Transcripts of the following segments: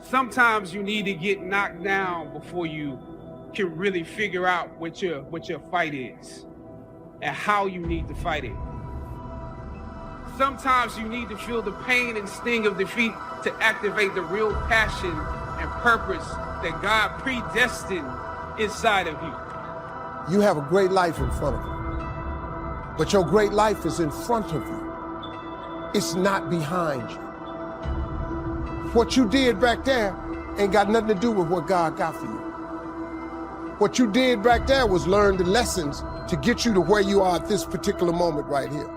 Sometimes you need to get knocked down before you can really figure out what your fight is and how you need to fight it. Sometimes you need to feel the pain and sting of defeat to activate the real passion and purpose that God predestined inside of you. You have a great life in front of you, but your great life is in front of you. It's not behind you. What you did back there ain't got nothing to do with what God got for you. What you did back there was learn the lessons to get you to where you are at this particular moment right here.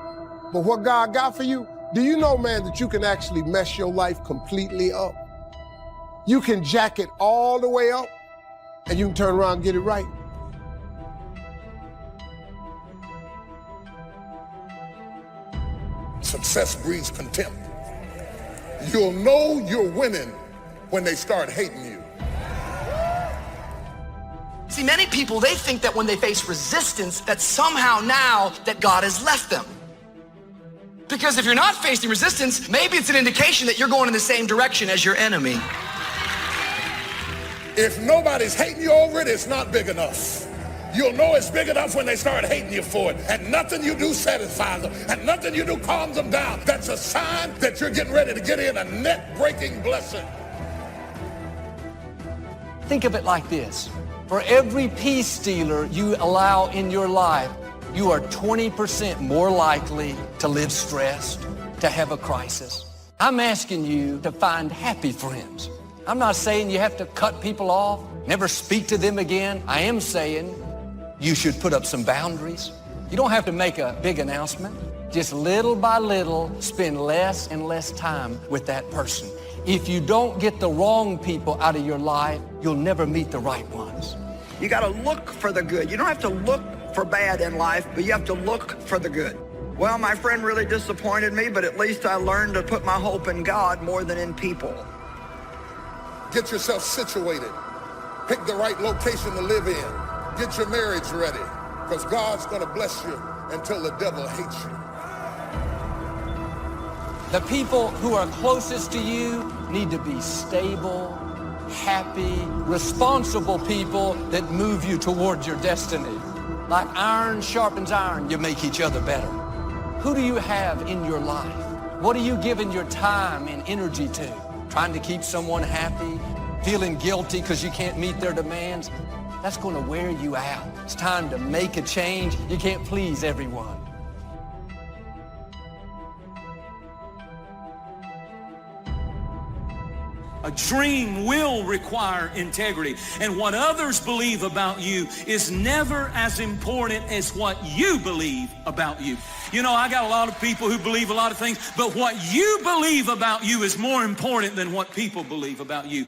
But what God got for you, do you know, man, that you can actually mess your life completely up? You can jack it all the way up, and you can turn around and get it right. Success breeds contempt. You'll know you're winning when they start hating you. See, many people, they think that when they face resistance, that somehow now that God has left them. Because if you're not facing resistance, maybe it's an indication that you're going in the same direction as your enemy. If nobody's hating you over it, it's not big enough. You'll know it's big enough when they start hating you for it. And nothing you do satisfies them. And nothing you do calms them down. That's a sign that you're getting ready to get in a net-breaking blessing. Think of it like this. For every peace stealer you allow in your life, you are 20% more likely to live stressed, to have a crisis. I'm asking you to find happy friends. I'm not saying you have to cut people off, never speak to them again. I am saying you should put up some boundaries. You don't have to make a big announcement. Just little by little, spend less and less time with that person. If you don't get the wrong people out of your life, you'll never meet the right ones. You got to look for the good. You don't have to look for bad in life, but you have to look for the good. Well, my friend really disappointed me, but at least I learned to put my hope in God more than in people. Get yourself situated. Pick the right location to live in. Get your marriage ready, because God's going to bless you until the devil hates you. The people who are closest to you need to be stable, happy, responsible people that move you toward your destiny. Like iron sharpens iron, you make each other better. Who do you have in your life? What are you giving your time and energy to? Trying to keep someone happy? Feeling guilty because you can't meet their demands? That's going to wear you out. It's time to make a change. You can't please everyone. A dream will require integrity, and what others believe about you is never as important as what you believe about you. You know, I got a lot of people who believe a lot of things, but what you believe about you is more important than what people believe about you.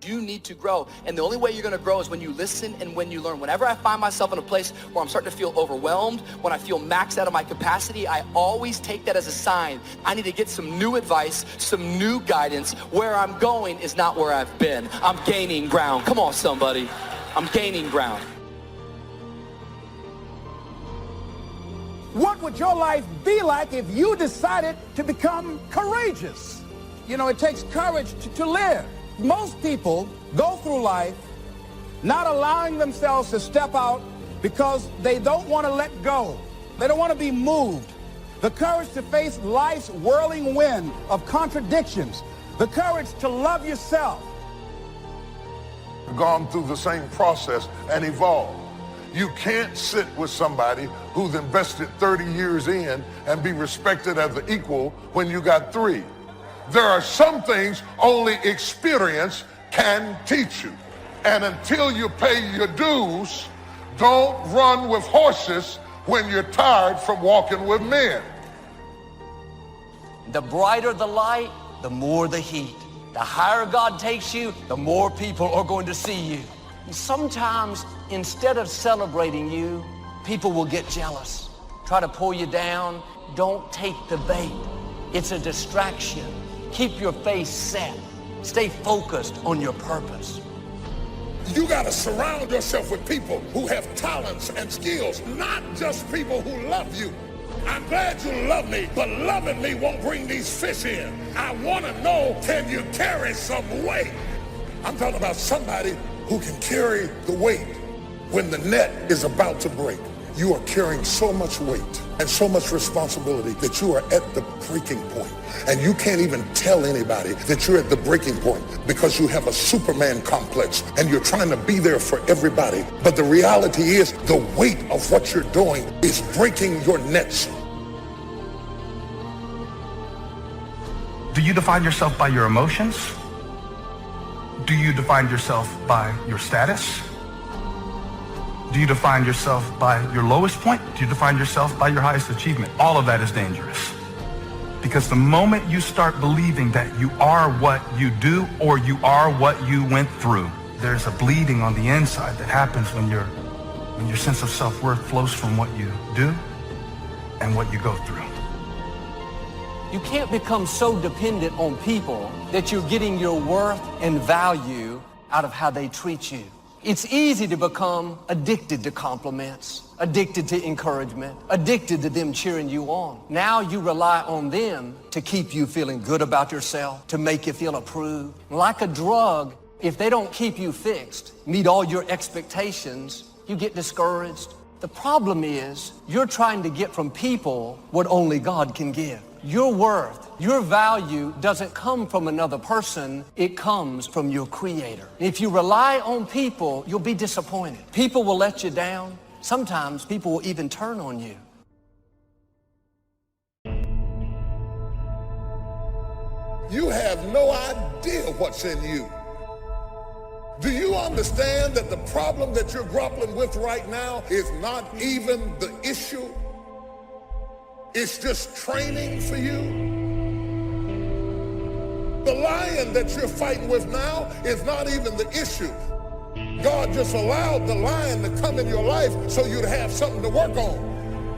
You need to grow, and the only way you're going to grow is when you listen and when you learn. Whenever I find myself in a place where I'm starting to feel overwhelmed, when I feel maxed out of my capacity, I always take that as a sign. I need to get some new advice, some new guidance. Where I'm going is not where I've been. I'm gaining ground. Come on, somebody. I'm gaining ground. What would your life be like if you decided to become courageous? You know, it takes courage to live. Most people go through life not allowing themselves to step out because they don't want to let go. They don't want to be moved. The courage to face life's whirling wind of contradictions. The courage to love yourself. Gone through the same process and evolved. You can't sit with somebody who's invested 30 years in and be respected as an equal when you got 3. There are some things only experience can teach you. And until you pay your dues, don't run with horses when you're tired from walking with men. The brighter the light, the more the heat. The higher God takes you, the more people are going to see you. And sometimes, instead of celebrating you, people will get jealous, try to pull you down. Don't take the bait. It's a distraction. Keep your face set. Stay focused on your purpose. You got to surround yourself with people who have talents and skills, not just people who love you. I'm glad you love me, but loving me won't bring these fish in. I want to know, can you carry some weight? I'm talking about somebody who can carry the weight when the net is about to break. You are carrying so much weight and so much responsibility that you are at the breaking point. And you can't even tell anybody that you're at the breaking point because you have a Superman complex and you're trying to be there for everybody. But the reality is the weight of what you're doing is breaking your nets. Do you define yourself by your emotions? Do you define yourself by your status? Do you define yourself by your lowest point? Do you define yourself by your highest achievement? All of that is dangerous. Because the moment you start believing that you are what you do or you are what you went through, there's a bleeding on the inside that happens when your sense of self-worth flows from what you do and what you go through. You can't become so dependent on people that you're getting your worth and value out of how they treat you. It's easy to become addicted to compliments, addicted to encouragement, addicted to them cheering you on. Now you rely on them to keep you feeling good about yourself, to make you feel approved. Like a drug, if they don't keep you fixed, meet all your expectations, you get discouraged. The problem is you're trying to get from people what only God can give. Your worth, your value doesn't come from another person, it comes from your Creator. If you rely on people, you'll be disappointed. People will let you down. Sometimes people will even turn on you. You have no idea what's in you. Do you understand that the problem that you're grappling with right now is not even the issue? It's just training for you. The lion that you're fighting with now is not even the issue. God just allowed the lion to come in your life so you'd have something to work on.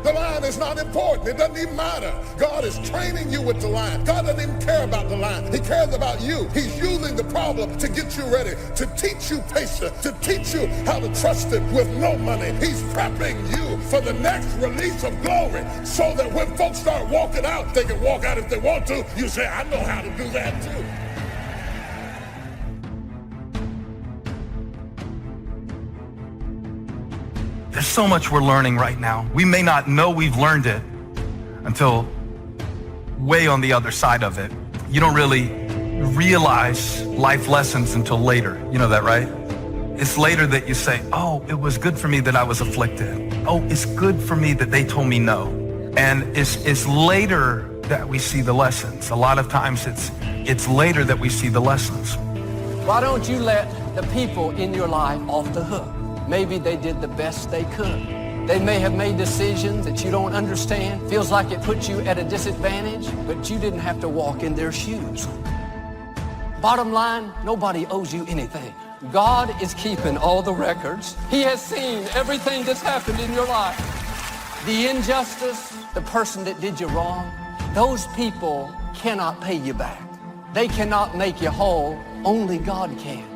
The lion is not important. It doesn't even matter. God is training you with the lion. God doesn't even care about the lion. He cares about you. He's using the problem to get you ready, to teach you patience, to teach you how to trust him with no money. He's prepping you for the next release of glory so that when folks start walking out, they can walk out if they want to. You say, I know how to do that too. There's so much we're learning right now. We may not know we've learned it until way on the other side of it. You don't really realize life lessons until later. You know that, right? It's later that you say, oh, it was good for me that I was afflicted. Oh, it's good for me that they told me no. And it's later that we see the lessons. A lot of times it's later that we see the lessons. Why don't you let the people in your life off the hook? Maybe they did the best they could. They may have made decisions that you don't understand. Feels like it puts you at a disadvantage, but you didn't have to walk in their shoes. Bottom line, nobody owes you anything. God is keeping all the records. He has seen everything that's happened in your life. The injustice, the person that did you wrong, those people cannot pay you back. They cannot make you whole. Only God can.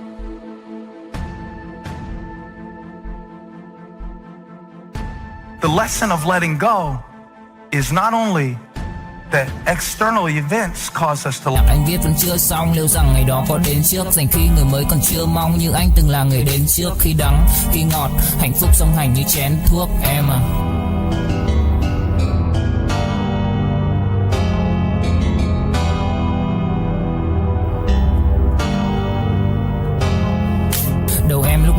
The lesson of letting go is not only that external events cause us to... Anh viết vẫn chưa xong, liệu rằng ngày đó có đến trước, dành khi người mới còn chưa mong như anh từng là người đến trước. Khi đắng, khi ngọt, hạnh phúc song hành như chén thuốc em à.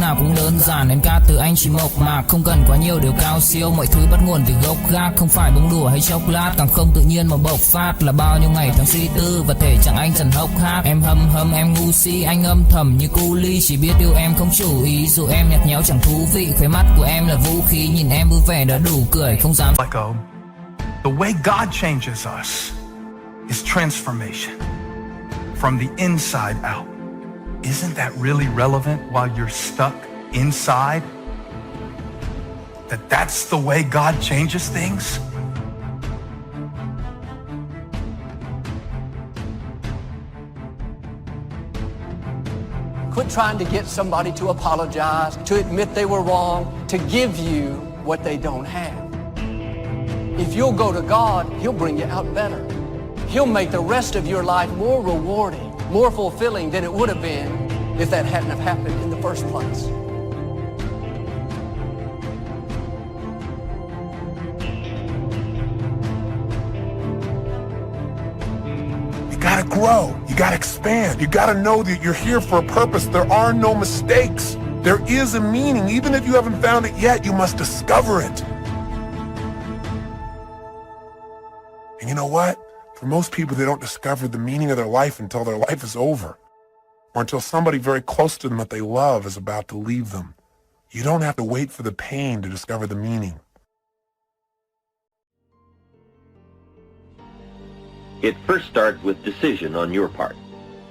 Nào cũng đơn giản, em ca từ anh chỉ mộc mạc, không cần quá nhiều điều cao siêu, mọi thứ bắt nguồn từ gốc gác, không phải bông đùa hay chốc lát, càng không tự nhiên mà bộc phát, là bao nhiêu ngày tháng suy tư và thể chẳng anh dần hốc hác. Em hâm em ngu si, anh âm thầm như cu ly, chỉ biết yêu em không chủ ý, dù em nhạt nhẽo chẳng thú vị, khóe mắt của em là vũ khí, nhìn em vui vẻ đã đủ cười, không dám. Let go. The way God changes us is transformation from the inside out. Isn't that really relevant while you're stuck inside? That's the way God changes things? Quit trying to get somebody to apologize, to admit they were wrong, to give you what they don't have. If you'll go to God, He'll bring you out better. He'll make the rest of your life more rewarding, more fulfilling than it would have been if that hadn't have happened in the first place. You gotta grow, you gotta expand, you gotta know that you're here for a purpose. There are no mistakes. There is a meaning. Even if you haven't found it yet, you must discover it. And you know what? For most people, they don't discover the meaning of their life until their life is over, or until somebody very close to them that they love is about to leave them. You don't have to wait for the pain to discover the meaning. It first starts with decision on your part.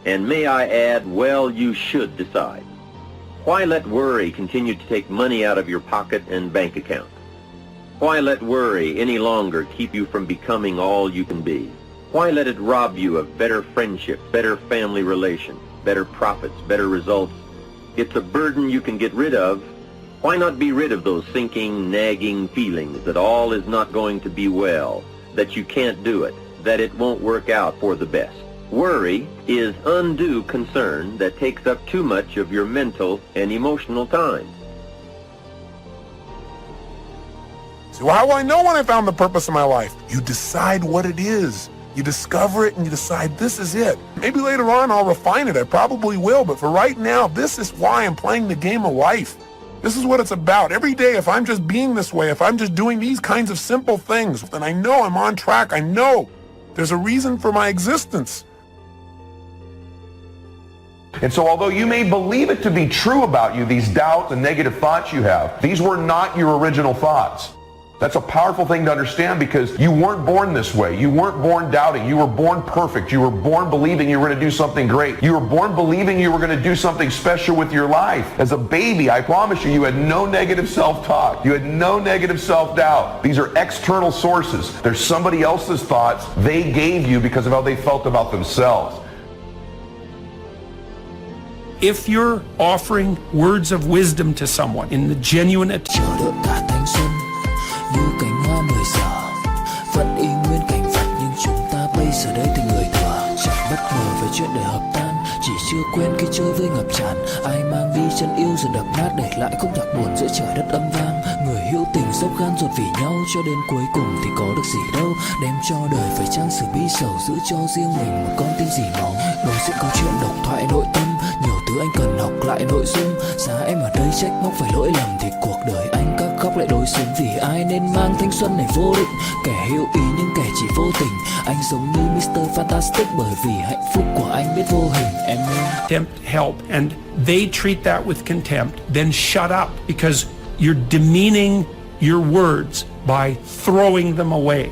And may I add, well, you should decide. Why let worry continue to take money out of your pocket and bank account? Why let worry any longer keep you from becoming all you can be? Why let it rob you of better friendship, better family relations, better profits, better results? It's a burden you can get rid of. Why not be rid of those sinking, nagging feelings that all is not going to be well, that you can't do it, that it won't work out for the best? Worry is undue concern that takes up too much of your mental and emotional time. So how will I know when I found the purpose of my life? You decide what it is. You discover it and you decide this is it. Maybe later on I'll refine it. I probably will. But for right now, this is why I'm playing the game of life. This is what it's about. Every day, if I'm just being this way, if I'm just doing these kinds of simple things, then I know I'm on track. I know there's a reason for my existence. And so although you may believe it to be true about you, these doubts and negative thoughts you have, these were not your original thoughts. That's a powerful thing to understand, because you weren't born this way. You weren't born doubting. You were born perfect. You were born believing you were going to do something great. You were born believing you were going to do something special with your life. As a baby, I promise you, you had no negative self-talk. You had no negative self-doubt. These are external sources. There's somebody else's thoughts they gave you because of how they felt about themselves. If you're offering words of wisdom to someone in the genuine như cánh hoa 10 giờ vẫn y nguyên cảnh vật, nhưng chúng ta bây giờ đây thì người thừa, chẳng bất ngờ về chuyện đời hợp tan, chỉ chưa quen khi chơi với ngập tràn. Ai mang đi chân yêu rồi đập nát, để lại khúc nhạc buồn giữa trời đất âm vang. Người hữu tình dốc gan ruột vì nhau, cho đến cuối cùng thì có được gì đâu. Đem cho đời phải trang sử bi sầu, giữ cho riêng mình một con tim dì máu. Đối diện câu chuyện độc thoại nội tâm, nhiều thứ anh cần học lại nội dung. Giá em ở đây trách móc phải lỗi lầm, thì cuộc đời anh các khóc lại đối xứng. Vì ai nên mang thanh xuân này vô định, kẻ hữu ý nhưng kẻ chỉ vô tình. Anh giống như Mr. Fantastic, bởi vì hạnh phúc của anh biết vô hình. Em attempt help and they treat that with contempt, then shut up, because you're demeaning your words by throwing them away.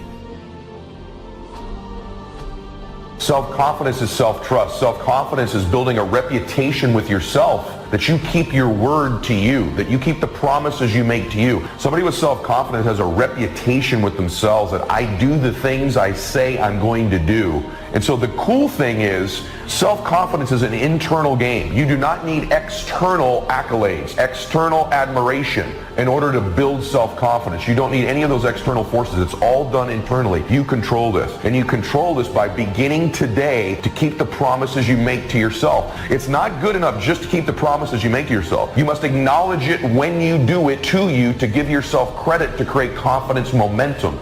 Self-confidence is self-trust. Self-confidence is building a reputation with yourself, that you keep your word to you, that you keep the promises you make to you. Somebody with self-confidence has a reputation with themselves that I do the things I say I'm going to do. And so the cool thing is, self-confidence is an internal game. You do not need external accolades, external admiration in order to build self-confidence. You don't need any of those external forces. It's all done internally. You control this. And you control this by beginning today to keep the promises you make to yourself. It's not good enough just to keep the promises you make to yourself. You must acknowledge it when you do it to you, to give yourself credit, to create confidence momentum.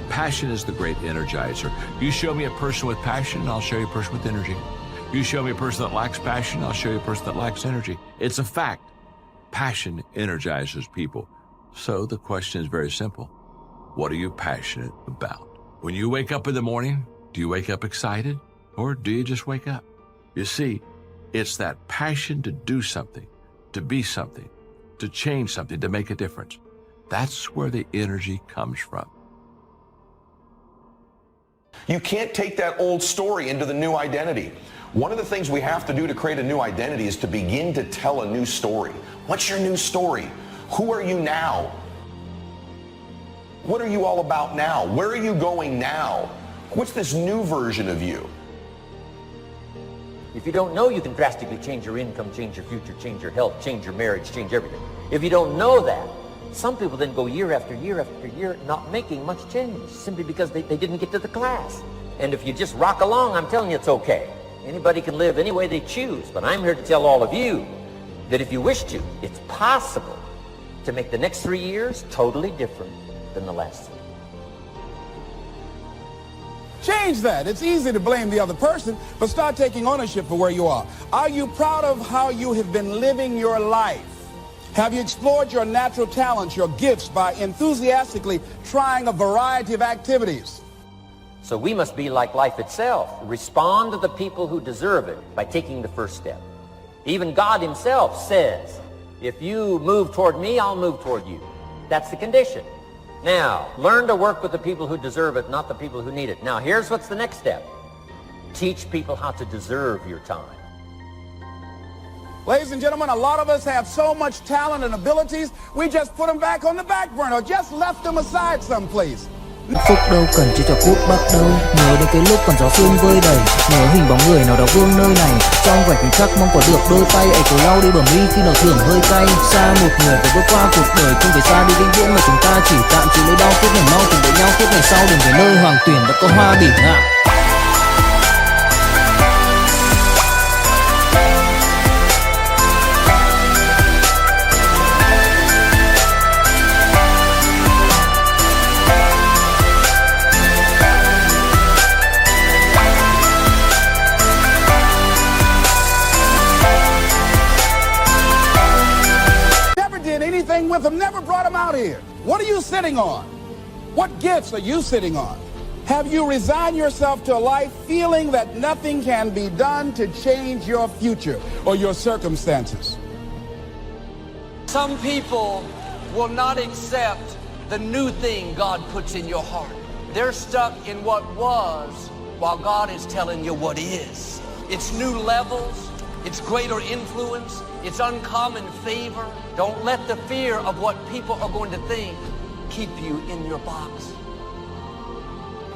Passion is the great energizer. You show me a person with passion, I'll show you a person with energy. You show me a person that lacks passion, I'll show you a person that lacks energy. It's a fact. Passion energizes people. So the question is very simple. What are you passionate about? When you wake up in the morning, do you wake up excited, or do you just wake up? You see, it's that passion to do something, to be something, to change something, to make a difference. That's where the energy comes from. You can't take that old story into the new identity. One of the things we have to do to create a new identity is to begin to tell a new story. What's your new story? Who are you now? What are you all about now? Where are you going now? What's this new version of you? If you don't know, you can drastically change your income, change your future, change your health, change your marriage, change everything. If you don't know that, some people then go year after year after year not making much change, simply because they didn't get to the class. And if you just rock along, I'm telling you it's okay. Anybody can live any way they choose, but I'm here to tell all of you that if you wish to, it's possible to make the next 3 years totally different than the last 3. Change that. It's easy to blame the other person, but start taking ownership for where you are. Are you proud of how you have been living your life? Have you explored your natural talents, your gifts, by enthusiastically trying a variety of activities? So we must be like life itself. Respond to the people who deserve it by taking the first step. Even God himself says, if you move toward me, I'll move toward you. That's the condition. Now, learn to work with the people who deserve it, not the people who need it. Now, here's what's the next step. Teach people how to deserve your time. Ladies and gentlemen, a lot of us have so much talent and abilities, we just put them back on the back burner, or just left them aside someplace. Phúc đâu cần chỉ cho phút bắt đầu. Nhớ đến cái lúc còn gió sương vơi đầy, nhớ hình bóng người nào đó vương nơi này. Trong vài khoảnh khắc mong có được đôi tay ấy cổ lau đi bờ mi khi nào thưởng hơi cay. Xa một người phải bước qua cuộc đời, không phải xa đi vĩnh viễn mà chúng ta chỉ tạm chịu lấy đau. Phút này mau cùng với nhau, phút này sau đừng về nơi hoàng tuyển và có hoa bỉ ngạn. With them, never brought them out here. What are you sitting on? What gifts are you sitting on? Have you resigned yourself to a life feeling that nothing can be done to change your future or your circumstances? Some people will not accept the new thing God puts in your heart. They're stuck in what was while God is telling you what is. It's new levels. It's greater influence. It's uncommon favor. Don't let the fear of what people are going to think keep you in your box.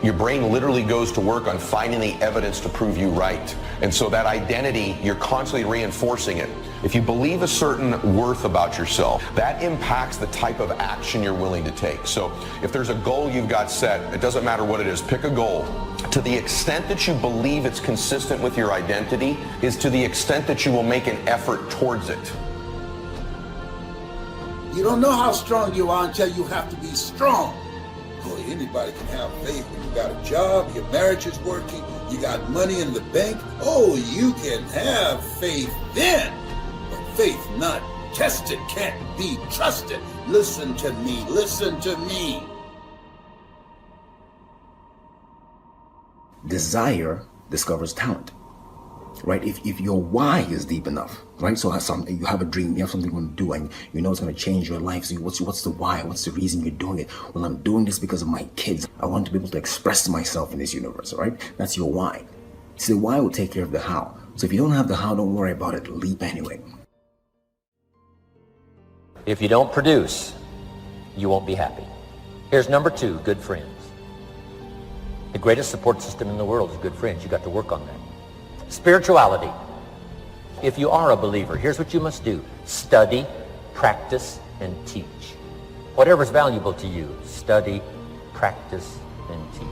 Your brain literally goes to work on finding the evidence to prove you right. And so that identity, you're constantly reinforcing it. If you believe a certain worth about yourself, that impacts the type of action you're willing to take. So if there's a goal you've got set, it doesn't matter what it is, pick a goal. To the extent that you believe it's consistent with your identity is to the extent that you will make an effort towards it. You don't know how strong you are until you have to be strong. Boy, anybody can have faith when you got a job, your marriage is working, you got money in the bank. Oh, you can have faith then. But faith not tested can't be trusted. Listen to me, listen to me. Desire discovers talent, right? If your why is deep enough, right? So you have a dream, you have something you want to do, and you know it's going to change your life. So what's the why? What's the reason you're doing it? Well, I'm doing this because of my kids. I want to be able to express myself in this universe, right? That's your why. So the why will take care of the how. So if you don't have the how, don't worry about it. Leap anyway. If you don't produce, you won't be happy. Here's number 2, good friends. The greatest support system in the world is good friends. You got to work on that. Spirituality. If you are a believer, here's what you must do. Study, practice, and teach. Whatever's valuable to you, study, practice, and teach.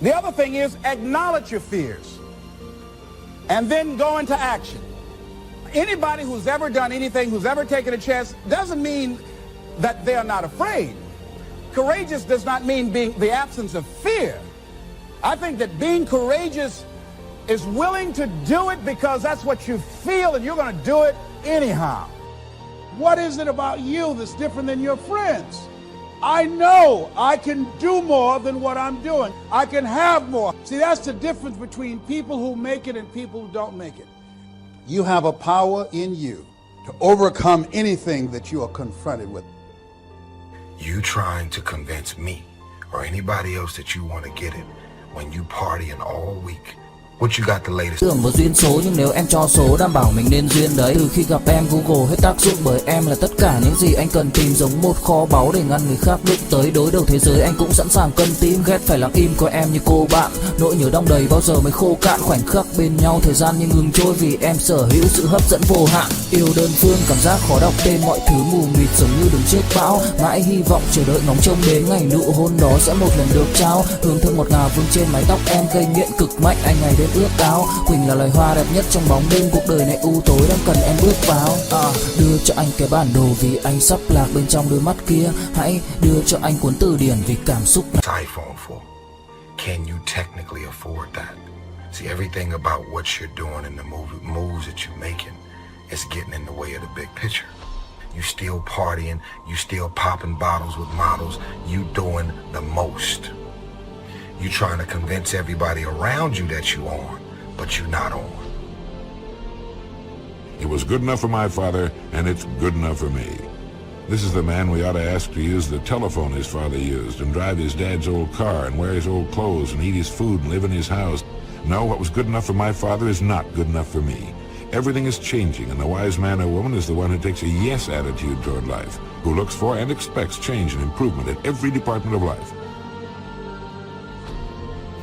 The other thing is acknowledge your fears and then go into action. Anybody who's ever done anything, who's ever taken a chance, doesn't mean that they are not afraid. Courageous does not mean being the absence of fear. I think that being courageous is willing to do it because that's what you feel and you're going to do it anyhow. What is it about you that's different than your friends? I know I can do more than what I'm doing. I can have more. See, that's the difference between people who make it and people who don't make it. You have a power in you to overcome anything that you are confronted with. You trying to convince me or anybody else that you want to get it when you partying all week What you got the latest? Tưởng vào duyên số nhưng nếu em cho số đảm bảo mình nên duyên đấy. Từ khi gặp em Google hết tác dụng bởi em là tất cả những gì anh cần tìm, giống một kho báu để ngăn người khác đụng tới. Đối đầu thế giới anh cũng sẵn sàng cân tím, ghét phải lặng im coi em như cô bạn. Nỗi nhớ đong đầy bao giờ mới khô cạn, khoảnh khắc bên nhau thời gian như ngừng trôi vì em sở hữu sự hấp dẫn vô hạn. Yêu đơn phương cảm giác khó đọc tên, mọi thứ mù mịt giống như đứng trước bão. Mãi hy vọng chờ đợi ngóng trông đến ngày nụ hôn đó sẽ một lần được trao. Hương thơm ngọt ngào vương trên mái tóc em, gây nghiện cực mạnh anh ngày đêm ước áo. Quỳnh là loài hoa đẹp nhất trong bóng đêm, cuộc đời này u tối đang cần em bước vào. Đưa cho anh cái bản đồ vì anh sắp lạc bên trong đôi mắt kia. Hãy đưa cho anh cuốn từ điển vì cảm xúc. iPhone for? Can you technically afford that? See, everything about what you're doing and the moves that you're making is getting in the way of the big picture. You still partying, you still popping bottles with models, you doing the most. You trying to convince everybody around you that you on, but you're not on. It was good enough for my father, and it's good enough for me. This is the man we ought to ask to use the telephone his father used, and drive his dad's old car, and wear his old clothes, and eat his food, and live in his house. No, what was good enough for my father is not good enough for me. Everything is changing, and the wise man or woman is the one who takes a yes attitude toward life, who looks for and expects change and improvement in every department of life.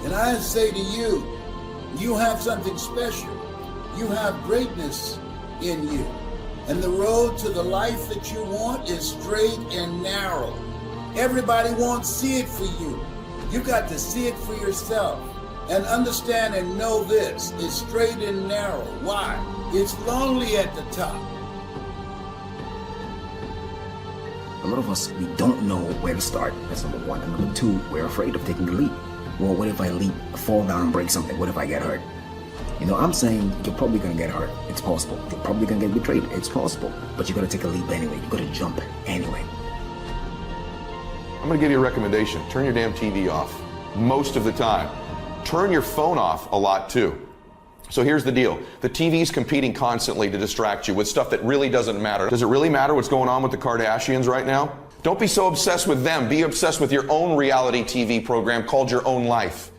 And I say to you, you have something special. You have greatness in you. And the road to the life that you want is straight and narrow. Everybody won't see it for you. You got to see it for yourself. And understand and know this, it's straight and narrow. Why? It's lonely at the top. A lot of us, we don't know where to start. That's number one. And number two, we're afraid of taking the leap. Well, what if I leap, fall down and break something? What if I get hurt? You know, I'm saying you're probably gonna get hurt. It's possible. You're probably gonna get betrayed. It's possible. But you gotta take a leap anyway. You gotta jump anyway. I'm gonna give you a recommendation. Turn your damn TV off most of the time. Turn your phone off a lot too. So here's the deal. The TV's competing constantly to distract you with stuff that really doesn't matter. Does it really matter what's going on with the Kardashians right now? Don't be so obsessed with them. Be obsessed with your own reality TV program called Your Own Life.